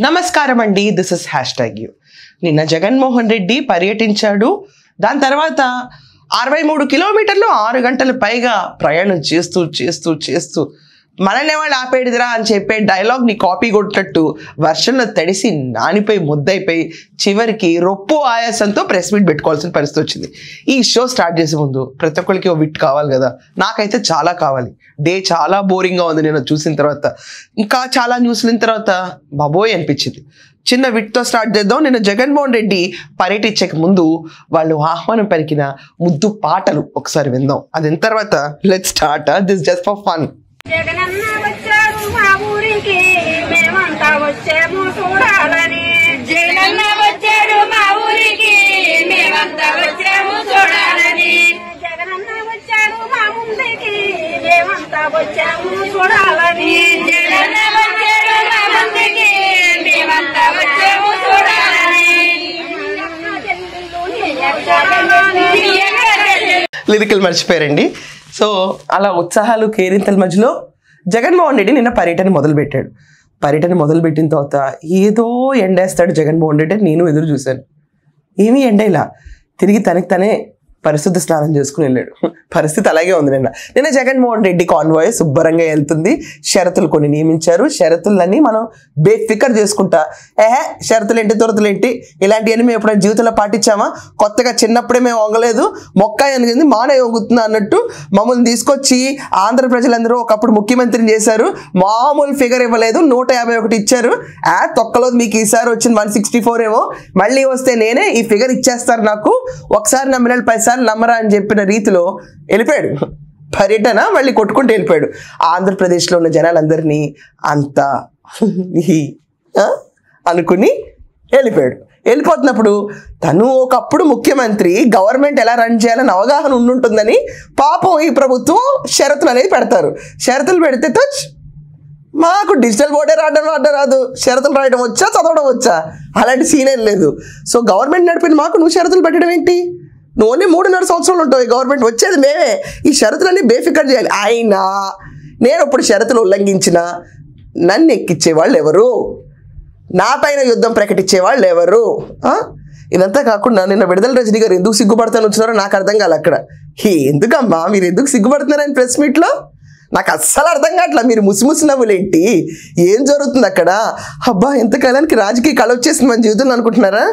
నమస్కారం అండి, this is #you. నిన్న జగన్మోహన్ రెడ్డి పర్యటించాడు. దాని తర్వాత 63 కిలోమీటర్లు 6 గంటలు పైగా ప్రయాణం చేస్తూ మనల్ని వాళ్ళు ఆపేడిదిరా అని చెప్పే డైలాగ్ని కాపీ కొట్టినట్టు వర్షంలో తడిసి నానిపోయి ముద్దైపోయి చివరికి రొప్పు ఆయాసంతో ప్రెస్ మీట్ పెట్టుకోవాల్సిన పరిస్థితి వచ్చింది. ఈ షో స్టార్ట్ చేసే ముందు ప్రతి ఒక్కరికి ఓ విట్ కావాలి కదా. నాకైతే చాలా కావాలి. డే చాలా బోరింగ్గా ఉంది నేను చూసిన తర్వాత. ఇంకా చాలా న్యూస్ల తర్వాత బాబోయ్ అనిపించింది. చిన్న విట్తో స్టార్ట్ చేద్దాం. నిన్న జగన్మోహన్ రెడ్డి పర్యటించక ముందు వాళ్ళు ఆహ్వానం పలికిన ముద్దు పాటలు ఒకసారి విందాం. అది తర్వాత let's start this just for fun. Jagananna వచ్చాడు మా ఊరికి, మేమంతా వచ్చాము చూడాలని. జగనన్న వచ్చాడు మా ఊరికి, మేమంతా వచ్చాము చూడాలని. జగనన్న వచ్చాడు మా ముందుకి, మేమంతా వచ్చాము చూడాలని. జగనన్న వచ్చాడు మా ముందుకి, మేమంతా వచ్చాము చూడాలని. లిరికల్ మర్చిపోయారండి. సో అలా ఉత్సాహాలు కేరింతల మధ్యలో జగన్మోహన్ రెడ్డి నిన్న పర్యటన మొదలుపెట్టాడు. పర్యటన మొదలుపెట్టిన తర్వాత ఏదో ఎండేస్తాడు జగన్మోహన్ రెడ్డి. నేను ఎదురు చూశాను. ఏమీ ఎండేలా తిరిగి తనకి తనే పరిశుద్ధ స్నానం చేసుకుని వెళ్ళాడు. పరిస్థితి అలాగే ఉంది. నిన్న జగన్మోహన్ రెడ్డి కాన్వాయ్ శుభ్రంగా వెళ్తుంది. షరతులు కొన్ని నియమించారు. షరతులన్నీ మనం బేఫికర్ చేసుకుంటా షరతులేంటి దొరతులేంటి ఇలాంటివన్నీ మేము ఎప్పుడైనా జీవితంలో పాటించామా? కొత్తగా చిన్నప్పుడే మేము వంగలేదు, మొక్కాయి అనుకుంది మానే వంగుతున్నా అన్నట్టు మమ్మల్ని తీసుకొచ్చి ఆంధ్ర ప్రజలందరూ ఒకప్పుడు ముఖ్యమంత్రిని చేశారు. మామూలు ఫిగర్ ఇవ్వలేదు, 151 ఇచ్చారు. తొక్కలో మీకు ఈసారి వచ్చింది 164 ఏమో, మళ్ళీ వస్తే నేనే ఈ ఫిగర్ ఇచ్చేస్తారు నాకు, ఒకసారి నమ్మిన 10 సార్లు నమ్మరా అని చెప్పిన రీతిలో వెళ్ళిపోయాడు. పర్యటన మళ్ళీ కొట్టుకుంటూ వెళ్ళిపోయాడు. ఆంధ్రప్రదేశ్లో ఉన్న జనాలందరినీ అంతా అనుకుని వెళ్ళిపోయాడు. వెళ్ళిపోతున్నప్పుడు తను ఒకప్పుడు ముఖ్యమంత్రి, గవర్నమెంట్ ఎలా రన్ చేయాలని అవగాహన ఉండుంటుందని పాపం ఈ ప్రభుత్వం షరతులు అనేది పెడతారు. షరతులు పెడితే మాకు డిజిటల్ బోర్డే రాదు, షరతులు రాయడం వచ్చా, చదవడం వచ్చా, అలాంటి సీన్ ఏం లేదు. సో గవర్నమెంట్ నడిపిన మాకు నువ్వు షరతులు పెట్టడం ఏంటి? నువ్వు 3.5 సంవత్సరాలు ఉంటావు, గవర్నమెంట్ వచ్చేది మేమే, ఈ షరతులన్నీ బేఫికర్ చేయాలి. అయినా నేను ఇప్పుడు షరతులు ఉల్లంఘించిన నన్ను ఎక్కించే వాళ్ళు ఎవరు? నా పైన యుద్ధం ప్రకటించే వాళ్ళు ఎవరు? ఇదంతా కాకుండా నిన్న విడుదల రజనీ గారు ఎందుకు సిగ్గుపడతాను వచ్చినారో నాకు అర్థం కాదు. అక్కడ ఎందుకమ్మా మీరు ఎందుకు సిగ్గుపడుతున్నారని ప్రెస్ మీట్లో నాకు అస్సలు అర్థం కావట్లా. మీరు ముసిముసి నవ్వులేంటి? ఏం జరుగుతుంది అక్కడ? అబ్బా ఎంతకాలానికి రాజకీయ కళ వచ్చేసింది మన జీవితంలో అనుకుంటున్నారా?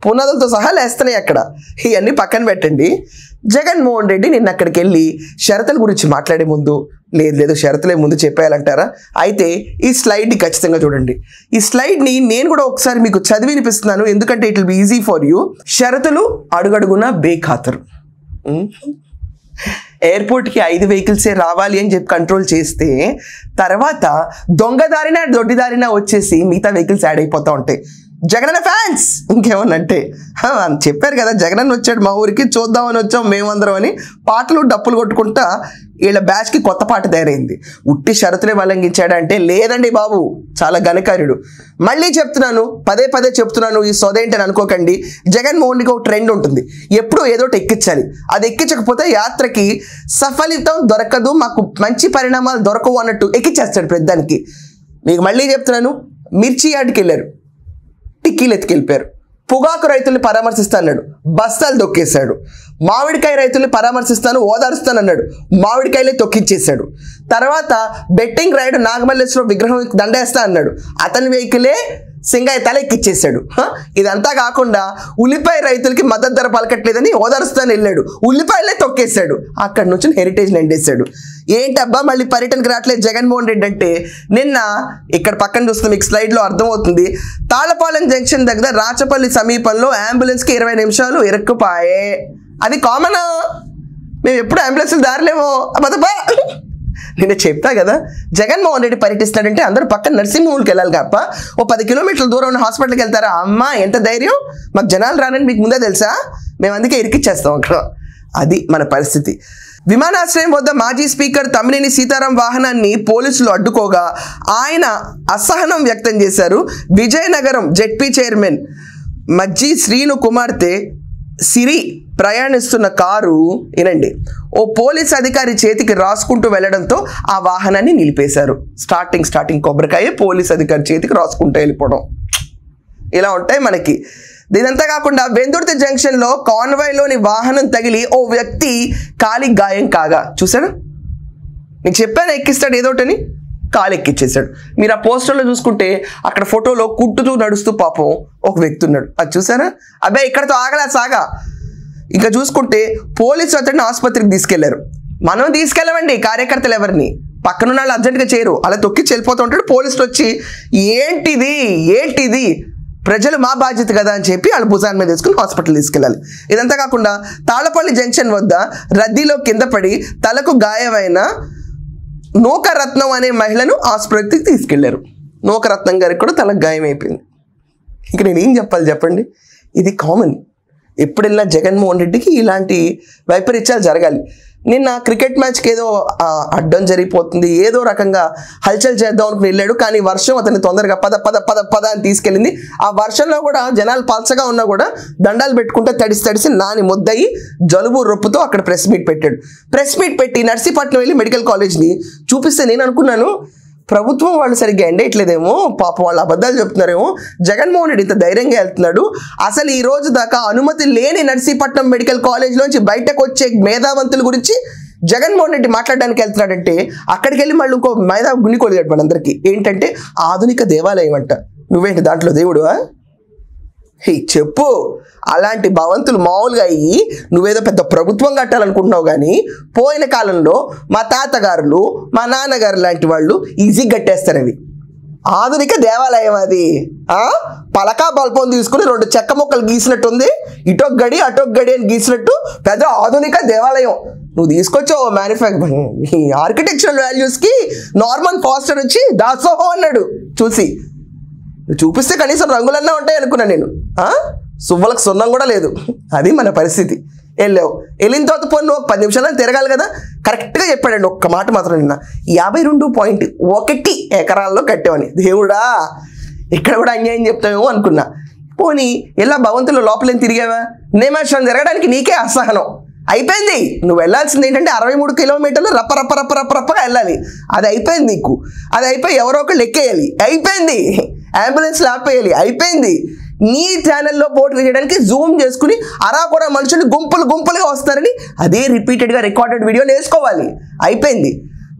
పునాదులతో సహా లేస్తున్నాయి అక్కడ. ఇవన్నీ పక్కన పెట్టండి. జగన్మోహన్ రెడ్డి నిన్న అక్కడికి వెళ్ళి షరతుల గురించి మాట్లాడే ముందు లేదు షరతులే ముందు చెప్పేయాలంటారా? అయితే ఈ స్లైడ్ని ఖచ్చితంగా చూడండి. ఈ స్లైడ్ని నేను కూడా ఒకసారి మీకు చదివి వినిపిస్తున్నాను, ఎందుకంటే it will be easy for you. షరతులు అడుగడుగున బేఖాతరు. ఎయిర్పోర్ట్కి 5 వెహికల్సే రావాలి అని చెప్పి కంట్రోల్ చేస్తే తర్వాత దొంగదారిన దొడ్డిదారిన వచ్చేసి మిగతా వెహికల్స్ యాడ్ అయిపోతూ ఉంటాయి. జగనన్న ఫ్యాన్స్ ఇంకేమన్నంటే చెప్పారు కదా, జగనన్న వచ్చాడు మా ఊరికి, చూద్దామని వచ్చాం మేమందరం అని పాటలు డప్పులు కొట్టుకుంటా వీళ్ళ బ్యాచ్కి కొత్త పాట తయారైంది. ఉట్టి షరతులే ఉల్లంఘించాడంటే లేదండి బాబు, చాలా ఘనకార్యుడు. మళ్ళీ చెప్తున్నాను, పదే చెప్తున్నాను, ఈ సొదేంటని అనుకోకండి. జగన్మోహన్కి ఒక ట్రెండ్ ఉంటుంది, ఎప్పుడూ ఏదో ఒకటి ఎక్కించాలి. అది ఎక్కించకపోతే యాత్రకి సఫలితం దొరకదు, మాకు మంచి పరిణామాలు దొరకవు అన్నట్టు ఎక్కించేస్తాడు ప్రతిదానికి. మీకు మళ్ళీ చెప్తున్నాను, మిర్చి యార్డ్కి వెళ్ళారు, టిక్కీలు ఎత్తుకెళ్ళిపోయారు. పొగాకు రైతుల్ని పరామర్శిస్తానన్నాడు, బస్తాలు దొక్కేశాడు. మామిడికాయ రైతుల్ని పరామర్శిస్తాను ఓదారుస్తానన్నాడు, మామిడికాయలే తొక్కిచ్చేశాడు. తర్వాత బెట్టింగ్ రైడ్ నాగమల్లేశ్వరం విగ్రహం దండేస్తా అన్నాడు, అతని వెహికలే సింగాయ తల ఎక్కిచ్చేశాడు. ఇదంతా కాకుండా ఉల్లిపాయ రైతులకి మద్దతు ధర పలకట్లేదని ఓదారుస్తాను వెళ్ళాడు, ఉల్లిపాయలే తొక్కేశాడు. అక్కడి నుంచి హెరిటేజ్ని ఎండేశాడు. ఏంటబ్బా మళ్ళీ పర్యటనకి రావట్లేదు జగన్మోహన్ రెడ్డి అంటే, నిన్న ఇక్కడ పక్కన చూస్తే మీకు స్లైడ్లో అర్థమవుతుంది. తాళపాలెం జంక్షన్ దగ్గర రాచపల్లి సమీపంలో అంబులెన్స్కి 20 నిమిషాలు ఇరుక్కుపాయే. అది కామన్, మేము ఎప్పుడు అంబులెన్స్లు దారిలేమో అబ్బా. నేను చెప్తా కదా, జగన్మోహన్ రెడ్డి పర్యటిస్తాడంటే అందరూ పక్కన నర్సింహూల్కి వెళ్ళాలి తప్ప ఓ 10 కిలోమీటర్ల దూరం ఉన్న హాస్పిటల్కి వెళ్తారా? అమ్మా ఎంత ధైర్యం, మాకు జనాలు రానని మీకు ముందే తెలుసా? మేము అందుకే ఇరికిచ్చేస్తాం అక్కడ. అది మన పరిస్థితి. విమానాశ్రయం వద్ద మాజీ స్పీకర్ తమ్మినేని సీతారాం వాహనాన్ని పోలీసులు అడ్డుకోగా ఆయన అసహనం వ్యక్తం చేశారు. విజయనగరం జెడ్పీ చైర్మన్ మజ్జి శ్రీను కుమార్తె సిరి ప్రయాణిస్తున్న కారు వినండి ఓ పోలీస్ అధికారి చేతికి రాసుకుంటూ వెళ్ళడంతో ఆ వాహనాన్ని నిలిపేశారు. స్టార్టింగ్ కొబ్బరికాయ పోలీస్ అధికారి చేతికి రాసుకుంటూ వెళ్ళిపోవడం. ఇలా ఉంటాయి మనకి. ఇదంతా కాకుండా వెందుర్తి జంక్షన్లో కాన్వాయ్లోని వాహనం తగిలి ఓ వ్యక్తి కాలి గాయం కాగా చూసారా, నీకు చెప్పాను ఎక్కిస్తాడు ఏదోటని, కాలు ఎక్కిచ్చేసాడు. మీరు ఆ పోస్టర్లో చూసుకుంటే అక్కడ ఫోటోలో కుట్టుతూ నడుస్తూ పాపం ఒక వ్యక్తి ఉన్నాడు, అది చూసారా. అబ్బాయి ఇక్కడతో ఆగలా సాగా. ఇంకా చూసుకుంటే పోలీసు అతడిని ఆసుపత్రికి తీసుకెళ్లారు. మనం తీసుకెళ్ళమండి కార్యకర్తలు ఎవరిని, పక్కనున్న వాళ్ళు అర్జెంట్గా చేయరు, అలా తొక్కి వెళ్ళిపోతూ ఉంటాడు. పోలీసులు వచ్చి ఏంటిది ప్రజలు మా బాధ్యత కదా అని చెప్పి వాళ్ళ భుజాన్ని మీద తీసుకుని హాస్పిటల్ తీసుకెళ్ళాలి. ఇదంతా కాకుండా తాళపల్లి జంక్షన్ వద్ద రద్దీలో కింద పడి తలకు గాయమైన నూకరత్నం అనే మహిళను ఆసుపత్రికి తీసుకెళ్లారు. నూకరత్నం గారికి కూడా తలకు గాయం అయిపోయింది. ఇక నేను ఏం చెప్పాలి చెప్పండి, ఇది కామన్. ఎప్పుడు వెళ్ళినా జగన్మోహన్ రెడ్డికి ఇలాంటి వైపరీత్యాలు జరగాలి. నిన్న క్రికెట్ మ్యాచ్కి ఏదో అడ్డం జరిగిపోతుంది, ఏదో రకంగా హల్చల్ చేద్దాం అనుకుని వెళ్ళాడు, కానీ వర్షం అతన్ని తొందరగా పద పద పద పద అని తీసుకెళ్ళింది. ఆ వర్షంలో కూడా జనాలు పల్చగా ఉన్నా కూడా దండాలు పెట్టుకుంటే తడిసి నాని ముద్దయి జలుబు రొప్పుతో అక్కడ ప్రెస్ మీట్ పెట్టాడు. ప్రెస్ మీట్ పెట్టి నర్సీపట్నం వెళ్ళి మెడికల్ కాలేజ్ని చూపిస్తే నేను అనుకున్నాను ప్రభుత్వం వాళ్ళు సరిగ్గా ఎండేయట్లేదేమో, పాప వాళ్ళు అబద్ధాలు చెప్తున్నారేమో, జగన్మోహన్ రెడ్డి ఇంత ధైర్యంగా వెళ్తున్నాడు. అసలు ఈ రోజు దాకా అనుమతి లేని నర్సీపట్నం మెడికల్ కాలేజ్లోంచి బయటకు వచ్చే మేధావంతుల గురించి జగన్మోహన్ రెడ్డి మాట్లాడడానికి వెళ్తున్నాడంటే అక్కడికి వెళ్ళి మళ్ళీ ఇంకో మేధావి గుండి కొలిగాడు మనందరికీ. ఏంటంటే ఆధునిక దేవాలయం అంట. నువ్వేంటి దాంట్లో దేవుడు? చెప్పు. అలాంటి భవంతులు మామూలుగా అయ్యి నువ్వేదో పెద్ద ప్రభుత్వం కట్టాలనుకుంటున్నావు, కానీ పోయిన కాలంలో మా తాతగారులు మా నాన్నగారు లాంటి వాళ్ళు ఈజీ కట్టేస్తారు. అవి ఆధునిక దేవాలయం. అది పలకా బల్పం తీసుకుని 2 చెక్క ముక్కలు గీసినట్టు ఉంది, ఇటొక గడి అటొక గడి అని గీసినట్టు పెద్ద ఆధునిక దేవాలయం నువ్వు తీసుకొచ్చావు. ఆర్కిటెక్చరల్ వాల్యూస్కి నార్మన్ ఫాస్టర్ వచ్చి దాసోహో అన్నాడు. చూపిస్తే కనీసం రంగులన్నా ఉంటాయి అనుకున్నా నేను. సువ్వలకు సున్నం కూడా లేదు. అది మన పరిస్థితి. వెళ్ళిన తర్వాత పోయి నువ్వు 10 నిమిషాలు తిరగాలి కదా. కరెక్ట్గా చెప్పాడండి ఒక్క మాట మాత్రం నిన్న, 52.1 ఎకరాల్లో కట్టామని. దేవుడా, ఇక్కడ కూడా అన్యాయం చెప్తామేమో అనుకున్నా. పోనీ ఎలా భవంతుల లోపలేం తిరిగావా? నిమిషం తిరగడానికి నీకే అసహనం అయిపోయింది. నువ్వు వెళ్ళాల్సింది ఏంటంటే 63 కిలోమీటర్లు రప్ప రప్ప రప్ప రప్ప రప్పగా వెళ్ళాలి. అది అయిపోయింది నీకు. అది అయిపోయి ఎవరో ఒకళ్ళు ఎక్కేయాలి, అయిపోయింది. అంబులెన్స్లో ఆపేయాలి, అయిపోయింది. నీ ఛానల్లో పోటీ చేయడానికి జూమ్ చేసుకుని అరాకొర మనుషులు గుంపులుగా వస్తారని అదే రిపీటెడ్గా రికార్డెడ్ వీడియో వేసుకోవాలి, అయిపోయింది.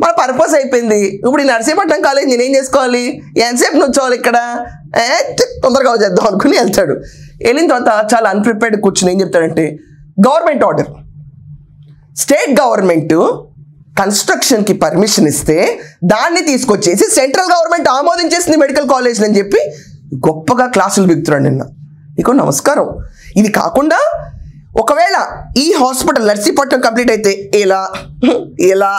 మన పర్పస్ అయిపోయింది. ఇప్పుడు ఈ నర్సీపట్నం కాలేజ్ నేనేం చేసుకోవాలి? ఎంతసేపు నుంచోవాలి ఇక్కడ? తొందరగా చేద్దాం అనుకుని వెళ్తాడు. వెళ్ళిన తర్వాత చాలా అన్ప్రిపేర్డ్ కూర్చుని ఏం చెప్తాడంటే, గవర్నమెంట్ ఆర్డర్, స్టేట్ గవర్నమెంట్ కన్స్ట్రక్షన్కి పర్మిషన్ ఇస్తే దాన్ని తీసుకొచ్చేసి సెంట్రల్ గవర్నమెంట్ ఆమోదించేసింది మెడికల్ కాలేజ్ అని చెప్పి గొప్పగా క్లాసులు బిగుతున్నాడు నిన్న. నీకు నమస్కారం. ఇది కాకుండా ఒకవేళ ఈ హాస్పిటల్ నర్సీపట్నం కంప్లీట్ అయితే ఇలా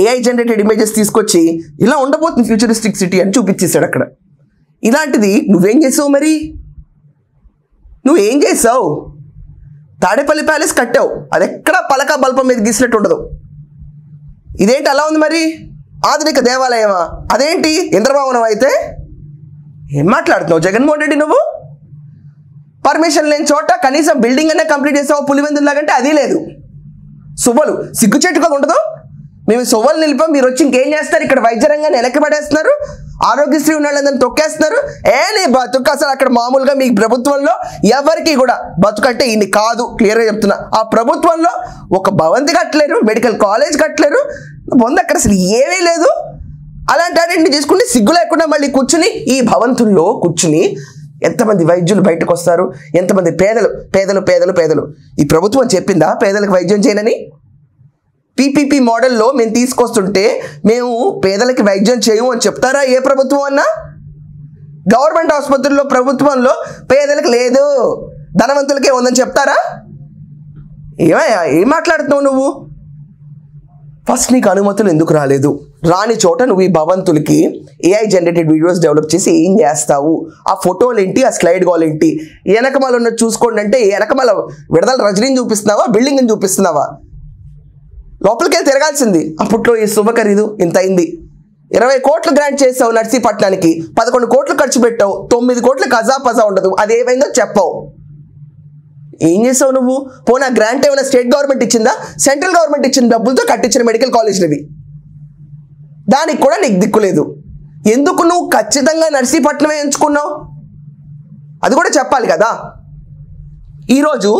ఏఐ జనరేటెడ్ ఇమేజెస్ తీసుకొచ్చి ఇలా ఉండబోతుంది ఫ్యూచరిస్టిక్ సిటీ అని చూపించేశాడు అక్కడ. ఇలాంటిది నువ్వేం చేసావు? మరి నువ్వేం చేసావు? తాడేపల్లి ప్యాలెస్ కట్టావు, అది ఎక్కడ పలక బల్పం మీద గీసినట్టు ఉండదు. ఇదేంటి అలా ఉంది? మరి ఆధునిక దేవాలయమా? అదేంటి ఇంద్రభవనం? అయితే ఏం మాట్లాడుతున్నావు జగన్మోహన్ రెడ్డి? నువ్వు పర్మిషన్ లేని చోట కనీసం బిల్డింగ్ అనే కంప్లీట్ చేసావు పులివెందులాగంటే అది లేదు. సువ్వలు సిగ్గుచెట్టుగా ఉండదు. మేము సువ్వలు నిలిపాం, మీరు వచ్చి ఇంకేం చేస్తారు? ఇక్కడ వైద్య రంగాన్ని వెనక్కి పడేస్తున్నారు, ఆరోగ్యశ్రీ ఉన్న వాళ్ళందరినీ తొక్కేస్తున్నారు. నీ బతుకు అసలు అక్కడ మామూలుగా మీ ప్రభుత్వంలో ఎవరికి కూడా బతుకంటే ఇన్ని కాదు, క్లియర్గా చెప్తున్నా. ఆ ప్రభుత్వంలో ఒక భవంతి కట్టలేరు, మెడికల్ కాలేజ్ కట్టలేరు, పొంది అక్కడ అసలు ఏమీ లేదు. అలాంటి వాటిని తీసుకుంటే సిగ్గు లేకుండా మళ్ళీ కూర్చుని ఈ భవంతుల్లో కూర్చుని ఎంతమంది వైద్యులు బయటకు వస్తారు, ఎంతమంది పేదలు పేదలు పేదలు పేదలు. ఈ ప్రభుత్వం చెప్పిందా పేదలకు వైద్యం చేయనని? పీపీపీ మోడల్లో మేము తీసుకొస్తుంటే మేము పేదలకి వైద్యం చేయము అని చెప్తారా ఏ ప్రభుత్వం అన్నా? గవర్నమెంట్ ఆసుపత్రుల్లో ప్రభుత్వంలో పేదలకు లేదు, ధనవంతులకే ఉందని చెప్తారా? ఏమయ్యా, ఏం మాట్లాడుతున్నావు నువ్వు? ఫస్ట్ నీకు అనుమతులు ఎందుకు రాలేదు? రాని చోట నువ్వు ఈ భవంతులకి ఏఐ జనరేటెడ్ వీడియోస్ డెవలప్ చేసి ఏం చేస్తావు? ఆ ఫోటోలు ఏంటి, ఆ స్లైడ్ గోల్ ఏంటి? వెనకమాల ఉన్నది చూసుకోండి అంటే వెనకమాల విడుదల రజనీని చూపిస్తున్నావా, బిల్డింగ్ని చూపిస్తున్నావా? లోపలికి వెళ్ళి తిరగాల్సింది. అప్పట్లో ఈ శుభ ఖరీదు ఇంత అయింది. 20 కోట్లు గ్రాంట్ చేసావు నర్సీపట్నానికి, 11 కోట్లు ఖర్చు పెట్టావు, 9 కోట్లు కజాపజా ఉండదు. అదేమైందో చెప్పావు. ఏం చేసావు నువ్వు? పోనా గ్రాంట్ ఏమైనా స్టేట్ గవర్నమెంట్ ఇచ్చిందా? సెంట్రల్ గవర్నమెంట్ ఇచ్చిన డబ్బులతో కట్టించిన మెడికల్ కాలేజ్లవి. దానికి కూడా నీకు దిక్కులేదు. ఎందుకు నువ్వు ఖచ్చితంగా నర్సీపట్నమే ఎంచుకున్నావు? అది కూడా చెప్పాలి కదా. ఈరోజు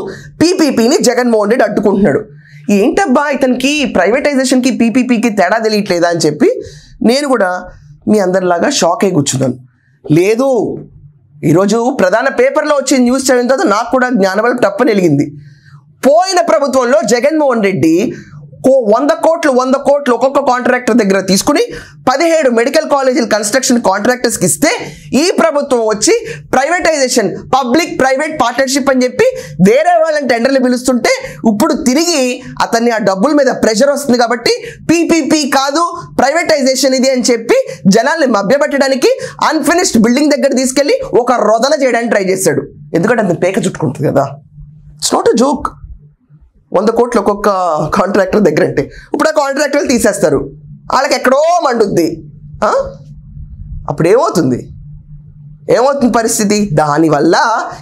పీపీపీని జగన్మోహన్ రెడ్డి అడ్డుకుంటున్నాడు. ఏంటబ్బా ఇతనికి ప్రైవేటైజేషన్కి పీపీపీకి తేడా తెలియట్లేదా అని చెప్పి నేను కూడా మీ అందరిలాగా షాక్ అయి కూర్చున్నాను. లేదు, ఈరోజు ప్రధాన పేపర్లో వచ్చే న్యూస్ చదివిన తర్వాత నాకు కూడా జ్ఞానబలం తప్పని వెలిగింది. పోయిన ప్రభుత్వంలో జగన్మోహన్ రెడ్డి 100 కోట్లు ఒక్కొక్క కాంట్రాక్టర్ దగ్గర తీసుకుని 17 మెడికల్ కాలేజీల కన్స్ట్రక్షన్ కాంట్రాక్టర్స్కి ఇస్తే ఈ ప్రభుత్వం వచ్చి ప్రైవేటైజేషన్, పబ్లిక్ ప్రైవేట్ పార్ట్నర్షిప్ అని చెప్పి వేరే వాళ్ళని టెండర్లు పిలుస్తుంటే ఇప్పుడు తిరిగి అతన్ని ఆ డబ్బుల మీద ప్రెషర్ వస్తుంది కాబట్టి పీపీపీ కాదు ప్రైవేటైజేషన్ ఇది అని చెప్పి జనాల్ని మభ్యపెట్టడానికి అన్ఫినిష్డ్ బిల్డింగ్ దగ్గర తీసుకెళ్ళి ఒక రోదన చేయడానికి ట్రై చేశాడు. ఎందుకంటే అంత పేక చుట్టుకుంటుంది కదా. It's not a joke. 100 కోట్లు ఒక్కొక్క కాంట్రాక్టర్ దగ్గర అంటే ఇప్పుడు ఆ కాంట్రాక్టర్లు తీసేస్తారు, వాళ్ళకి ఎక్కడో మండుద్ది. అప్పుడు ఏమవుతుంది పరిస్థితి? దానివల్ల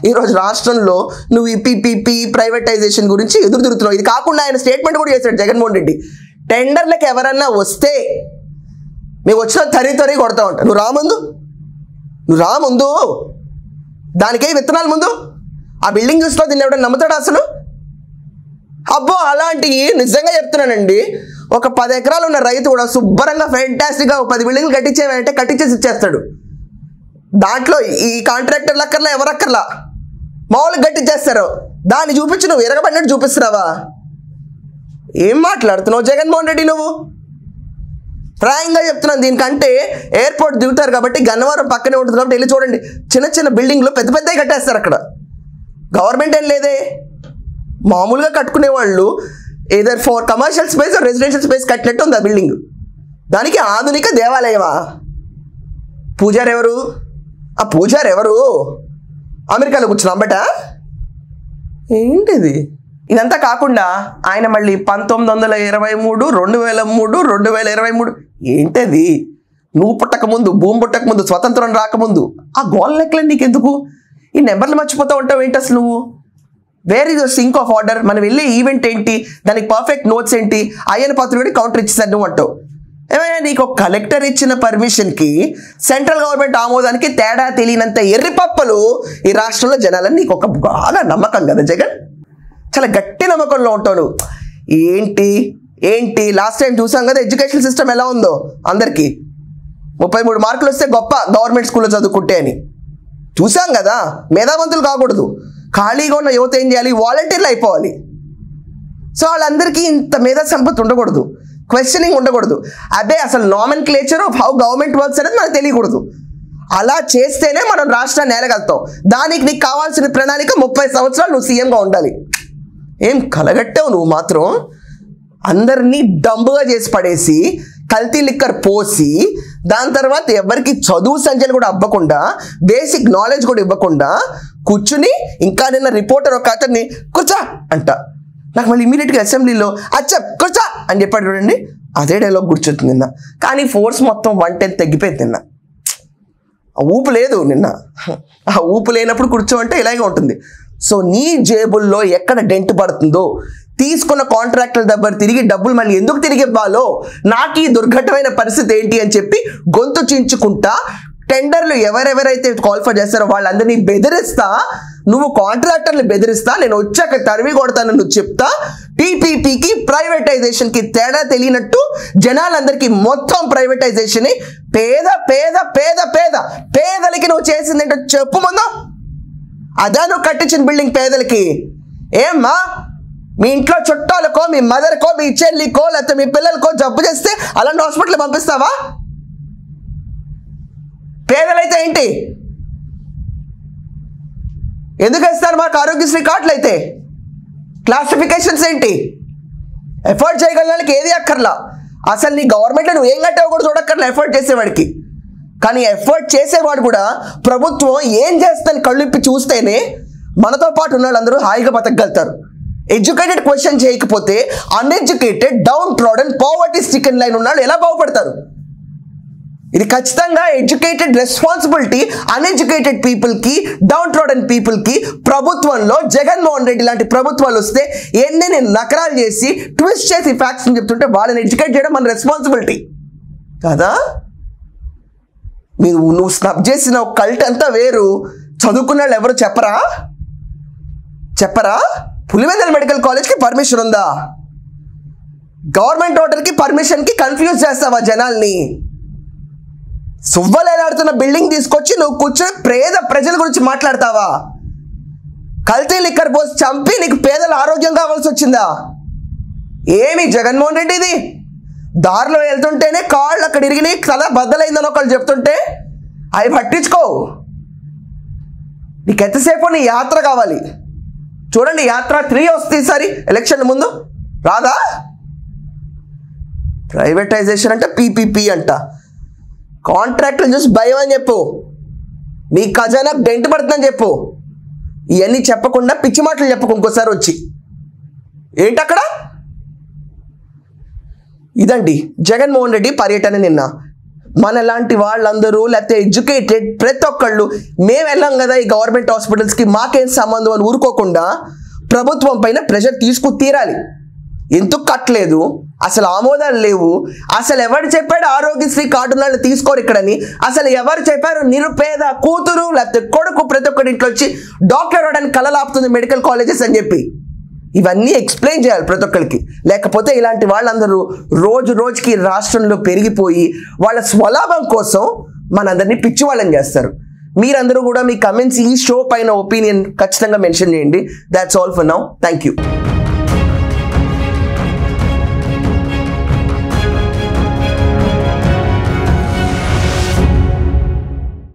ఈరోజు రాష్ట్రంలో నువ్వు ఈ పీపీపీ ప్రైవేటైజేషన్ గురించి ఎదురు తిరుగుతున్నావు. ఇది కాకుండా ఆయన స్టేట్మెంట్ కూడా చేశాడు జగన్మోహన్ రెడ్డి, టెండర్లకు ఎవరన్నా వస్తే మేము వచ్చిన తరి కొడతా ఉంటా, నువ్వు రా ముందు దానికే విత్తనాలు ముందు ఆ బిల్డింగ్ చూసినా దీన్ని ఎవడన్నా నమ్ముతాడు అసలు? అబ్బో అలాంటివి నిజంగా చెప్తున్నానండి. ఒక 10 ఎకరాలు ఉన్న రైతు కూడా శుభ్రంగా ఫ్యాంటాస్టిక్గా 10 బిల్డింగ్లు కట్టించేవంటే కట్టించేసి ఇచ్చేస్తాడు. దాంట్లో ఈ కాంట్రాక్టర్లు అక్కర్లా, ఎవరక్కర్లా, మామూలుగా కట్టించేస్తారు. దాన్ని చూపించి నువ్వు ఎరగబడినట్టు చూపిస్తున్నావా? ఏం మాట్లాడుతున్నావు జగన్మోహన్ రెడ్డి నువ్వు? ప్రాయంగా చెప్తున్నాను. దీనికంటే ఎయిర్పోర్ట్ దిగుతారు కాబట్టి గన్నవరం పక్కనే ఉంటుంది కాబట్టి వెళ్ళి చూడండి, చిన్న బిల్డింగ్లు పెద్దవి కట్టేస్తారు. అక్కడ గవర్నమెంట్ ఏం లేదే, మామూలుగా కట్టుకునే వాళ్ళు either for commercial space residential space కట్టినట్టు ఉంది ఆ బిల్డింగ్. దానికి ఆధునిక దేవాలయమా? పూజారి ఎవరు? ఆ పూజారి ఎవరు? అమెరికాలో కూర్చున్నా అంబట ఏంటిది? ఇదంతా కాకుండా ఆయన మళ్ళీ 1923, 2003, 2023 ఏంటది? నువ్వు పుట్టకముందు, భూమి పుట్టకముందు, స్వతంత్రం రాకముందు ఆ గోల్ లెక్కలు నీకెందుకు? ఈ నెంబర్లు మర్చిపోతూ ఉంటావు ఏంటి అసలు నువ్వు? Where is your sense of order? మనం వెళ్ళే ఈవెంట్ ఏంటి, దానికి పర్ఫెక్ట్ నోట్స్ ఏంటి, అయ్యన పాత్రుడి కౌంటర్ ఇచ్చేసారు నువ్వు అంటావు. ఏమైనా నీకు కలెక్టర్ ఇచ్చిన పర్మిషన్కి సెంట్రల్ గవర్నమెంట్ ఆమోదానికి తేడా తెలియనంత ఎర్రిపప్పలు ఈ రాష్ట్రంలో జనాలని నీకు ఒక బాగా నమ్మకం కదా జగన్, చాలా గట్టి నమ్మకంలో ఉంటావు. ఏంటి లాస్ట్ టైం చూసాం కదా ఎడ్యుకేషన్ సిస్టమ్ ఎలా ఉందో, అందరికీ 33 మార్కులు వస్తే గొప్ప గవర్నమెంట్ స్కూల్లో చదువుకుంటే అని చూసాం కదా. మేధావంతులు కాకూడదు, ఖాళీగా ఉన్న యువత ఏం చేయాలి, వాలంటీర్లు అయిపోవాలి. సో వాళ్ళందరికీ ఇంత మేధా సంపత్తి ఉండకూడదు, క్వశ్చనింగ్ ఉండకూడదు. అదే అసలు nomenclature of how government works అనేది మనకు తెలియకూడదు. అలా చేస్తేనే మనం రాష్ట్రాన్ని ఏలగలుగుతాం. దానికి నీకు కావాల్సిన ప్రణాళిక 30 సంవత్సరాలు నువ్వు సీఎంగా ఉండాలి. ఏం కలగట్టావు నువ్వు మాత్రం. అందరినీ డంబుగా చేసి పడేసి కల్తీ లిక్కర్ పోసి దాని తర్వాత ఎవరికి చదువు సంఖ్యలు కూడా అవ్వకుండా బేసిక్ నాలెడ్జ్ కూడా ఇవ్వకుండా కూర్చుని ఇంకా నిన్న రిపోర్టర్ ఒక అతన్ని కూర్చో అంట, నాకు మళ్ళీ ఇమీడియట్గా అసెంబ్లీలో అచ్చా కూర్చో అని చెప్పాడు చూడండి, అదే డైలాగ్ కూర్చొచ్చింది నిన్న. కానీ ఫోర్స్ మొత్తం 110 తగ్గిపోయింది నిన్న. ఆ ఊపు లేదు నిన్న. ఆ ఊపు లేనప్పుడు కూర్చోమంటే ఇలాగే ఉంటుంది. సో నీ జేబుల్లో ఎక్కడ డెంట్ పడుతుందో, తీసుకున్న కాంట్రాక్టర్ దగ్గర తిరిగి డబ్బులు మళ్ళీ ఎందుకు తిరిగి ఇవ్వాలో, నాకు ఈ దుర్ఘటమైన పరిస్థితి ఏంటి అని చెప్పి గొంతు చించుకుంటా టెండర్లు ఎవరెవరైతే క్వాలిఫై చేస్తారో వాళ్ళందరినీ బెదిరిస్తా, నువ్వు కాంట్రాక్టర్లు బెదిరిస్తా, నేను వచ్చాక తరివి కొడతాను నువ్వు చెప్తా. పీపీపీకి ప్రైవేటైజేషన్కి తేడా తెలియనట్టు జనాలందరికీ మొత్తం ప్రైవేటైజేషన్. పేదలకి నువ్వు చేసింది ఏంటో చెప్పు ముందు. అదా నువ్వు కట్టించిన బిల్డింగ్ పేదలకి? ఏమ్మా మీ ఇంట్లో చుట్టాలకో, మీ మదర్కో, మీ చెల్లికో, లేకపోతే మీ పిల్లలకో జబ్బు చేస్తే అలాంటి హాస్పిటల్ పంపిస్తావా? పేదలైతే ఏంటి, ఎందుకు ఇస్తారు మాకు ఆరోగ్యశ్రీ కార్డులు? అయితే క్లాసిఫికేషన్స్ ఏంటి? ఎఫర్ట్ చేయగలడానికి ఏది అక్కర్లా. అసలు నీ గవర్నమెంట్లో నువ్వు ఏం కట్టావు కూడా చూడక్కర్లా ఎఫర్ట్ చేసేవాడికి. కానీ ఎఫర్ట్ చేసేవాడు కూడా ప్రభుత్వం ఏం చేస్తుందని కళ్ళు ఇప్పి చూస్తేనే మనతో పాటు ఉన్న వాళ్ళందరూ హాయిగా బతకగలుగుతారు. ఎడ్యుకేటెడ్ క్వశ్చన్ చేయకపోతే uneducated, downtrodden, poverty stricken line ఉన్నాళ్ళు ఎలా బాగుపడతారు? ఇది ఖచ్చితంగా ఎడ్యుకేటెడ్ రెస్పాన్సిబిలిటీ అన్ఎడ్యుకేటెడ్ పీపుల్కి, డౌన్ ట్రాడన్ పీపుల్కి. ప్రభుత్వంలో జగన్మోహన్ రెడ్డి లాంటి ప్రభుత్వాలు వస్తే ఎన్ని నకరాలు చేసి ట్విస్ట్ చేసి ఫ్యాక్ట్స్ చెప్తుంటే వాళ్ళని ఎడ్యుకేట్ చేయడం మన రెస్పాన్సిబిలిటీ కదా. నువ్వు స్నబ్ చేసిన కల్ట్ అంతా వేరు, చదువుకున్న వాళ్ళు ఎవరు చెప్పరా? పులివెందుల మెడికల్ కాలేజ్కి పర్మిషన్ ఉందా? గవర్నమెంట్ ఆర్డర్కి పర్మిషన్కి కన్ఫ్యూజ్ చేస్తావా జనాల్ని? సువ్వలేలాడుతున్న బిల్డింగ్ తీసుకొచ్చి నువ్వు కూర్చొని పేద ప్రజల గురించి మాట్లాడతావా? కల్తీ లిక్కర్ పోసి చంపి నీకు పేదల ఆరోగ్యం కావాల్సి వచ్చిందా? ఏమి జగన్మోహన్ రెడ్డి ఇది? దారిలో వెళ్తుంటేనే కాళ్ళు అక్కడ ఇరిగినాయి, తల బద్దలైందని ఒకళ్ళు చెప్తుంటే అవి పట్టించుకో. నీకు ఎంతసేపు నీ యాత్ర కావాలి? చూడండి, యాత్ర 3 వస్తుంది ఈసారి ఎలక్షన్ ముందు, రాదా? ప్రైవేటైజేషన్ అంటే పీపీపీ అంట, కాంట్రాక్టులు చూసి భయం అని చెప్పు, మీ ఖజానా డెంట్ పడుతుందని చెప్పు. ఇవన్నీ చెప్పకుండా పిచ్చి మాటలు చెప్పకు ఇంకోసారి వచ్చి. ఏంటక్కడ? ఇదండి జగన్మోహన్ రెడ్డి పర్యటన నిన్న. మనలాంటి వాళ్ళందరూ లేకపోతే ఎడ్యుకేటెడ్ ప్రతి ఒక్కళ్ళు మేము వెళ్ళాం కదా ఈ గవర్నమెంట్ హాస్పిటల్స్కి, మాకేం సంబంధం అని ఊరుకోకుండా ప్రభుత్వం పైన ప్రెషర్ తీసుకు తీరాలి. ఎందుకు కట్టలేదు, అసలు ఆమోదాలు లేవు, అసలు ఎవరు చెప్పాడు ఆరోగ్యశ్రీ కార్డులను తీసుకోరు ఇక్కడని, అసలు ఎవరు చెప్పారు నిరుపేద కూతురు లేకపోతే కొడుకు ప్రతి ఒక్కరి ఇంట్లో వచ్చి డాక్టర్ అవడానికి కలలాపుతుంది మెడికల్ కాలేజెస్ అని చెప్పి, ఇవన్నీ ఎక్స్ప్లెయిన్ చేయాలి ప్రతి ఒక్కరికి. లేకపోతే ఇలాంటి వాళ్ళందరూ రోజు రోజుకి రాష్ట్రంలో పెరిగిపోయి వాళ్ళ స్వలాభం కోసం మనందరినీ పిచ్చి వాళ్ళని చేస్తారు. మీరందరూ కూడా మీ కమెంట్స్ ఈ షో పైన ఒపీనియన్ ఖచ్చితంగా మెన్షన్ చేయండి. That's all for now. Thank you.